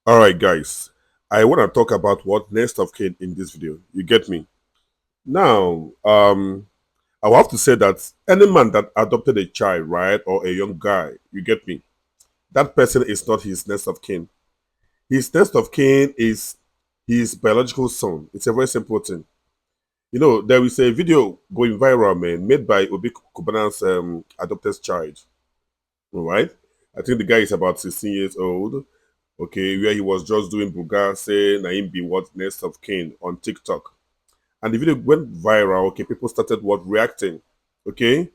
All right, guys. I want to talk about what next of kin in this video. You get me? Now, I will have to say that any man that adopted a child, right, or a young guy, you get me? That person is not his next of kin. His next of kin is his biological son. It's a very simple thing. You know, there is a video going viral, man, made by Obi Kubana's adopted child. All right? I think the guy is about 16 years old. Okay, where he was just doing Buga, say Naim be what next of kin on TikTok. And the video went viral. Okay, people started what reacting. Okay.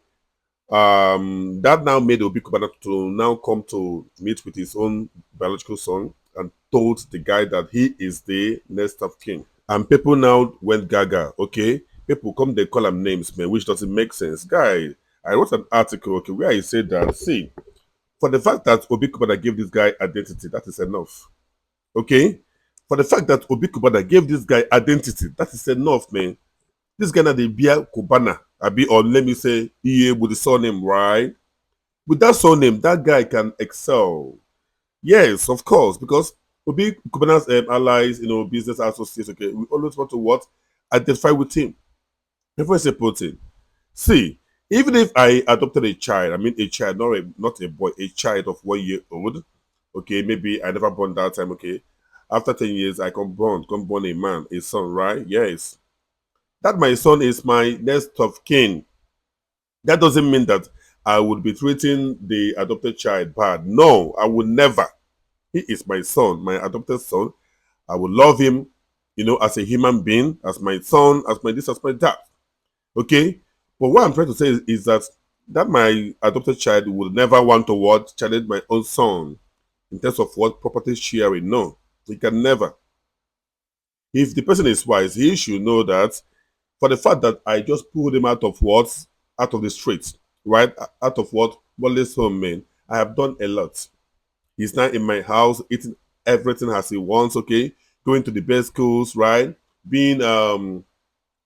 That now made Obi Kubana to now come to meet with his own biological son and told the guy that he is the next of kin. And people now went gaga. Okay. People come they call him names, man, which doesn't make sense. Guy, I wrote an article, okay, where I said that see, for the fact that Obi Kubana gave this guy identity, that is enough. Okay? For the fact that Obi Kubana gave this guy identity, that is enough, man. This guy now the Bia Kubana, Abi, or let me say, EA with the surname, right? With that surname, that guy can excel. Yes, of course, because Obi Kubana's allies, business associates, okay, we always want to what? Identify with him. Very simple thing. See, even if I adopted a child, I mean a child, not a boy, a child of 1 year old, okay, maybe I never born that time, okay. After 10 years, I come born a man, a son, right? Yes. That my son is my next of kin. That doesn't mean that I would be treating the adopted child bad. No, I would never. He is my son, my adopted son. I will love him, as a human being, as my son, as my this, as my that. Okay? But what I'm trying to say is that my adopted child would never want to what challenge my own son in terms of what property sharing. No, he can never. If the person is wise, he should know that for the fact that I just pulled him out of what? Out of the streets, right? Out of what? Wallace home, man. I have done a lot. He's now in my house, eating everything as he wants, okay? Going to the best schools, right? Being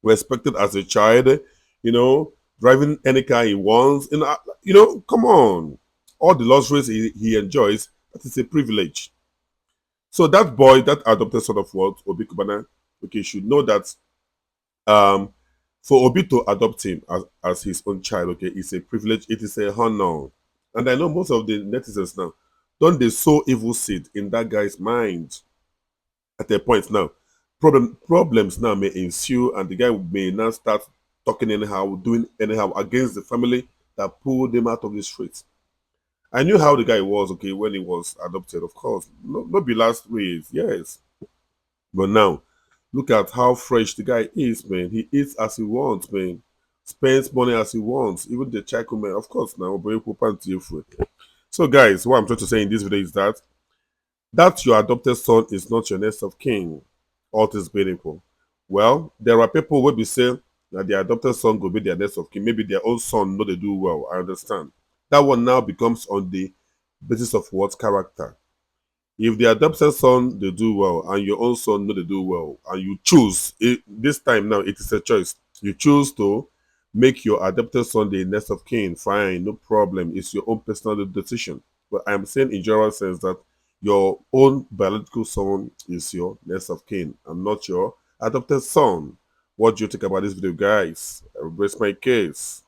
respected as a child, you know, driving any car he wants. Come on. All the luxuries he enjoys, that is a privilege. So that boy, that adopted son of what, Obi Kubana, okay, should know that um for Obi to adopt him as his own child, okay, it's a privilege, it is a honor. And I know most of the netizens now, don't they sow evil seed in that guy's mind at a point now. Problems now may ensue, and the guy may now start talking anyhow, doing anyhow against the family that pulled him out of the streets. I knew how the guy was, okay, when he was adopted, of course. No, not be last ways, yes. But now, look at how fresh the guy is, man. He eats as he wants, man. Spends money as he wants. Even the Chaco man, of course, now, but you. So, guys, what I'm trying to say in this video is that your adopted son is not your next of kin. All things being equal. Well, there are people who be say that their adopted son will be their next of kin. Maybe their own son know they do well. I understand. That one now becomes on the basis of what character. If the adopted son they do well and your own son know they do well, and you choose this time now it is a choice. You choose to make your adopted son the next of kin. Fine, no problem. It's your own personal decision. But I'm saying in general sense that your own biological son is your next of kin and not your adopted son. What do you think about this video, guys? I will raise my case.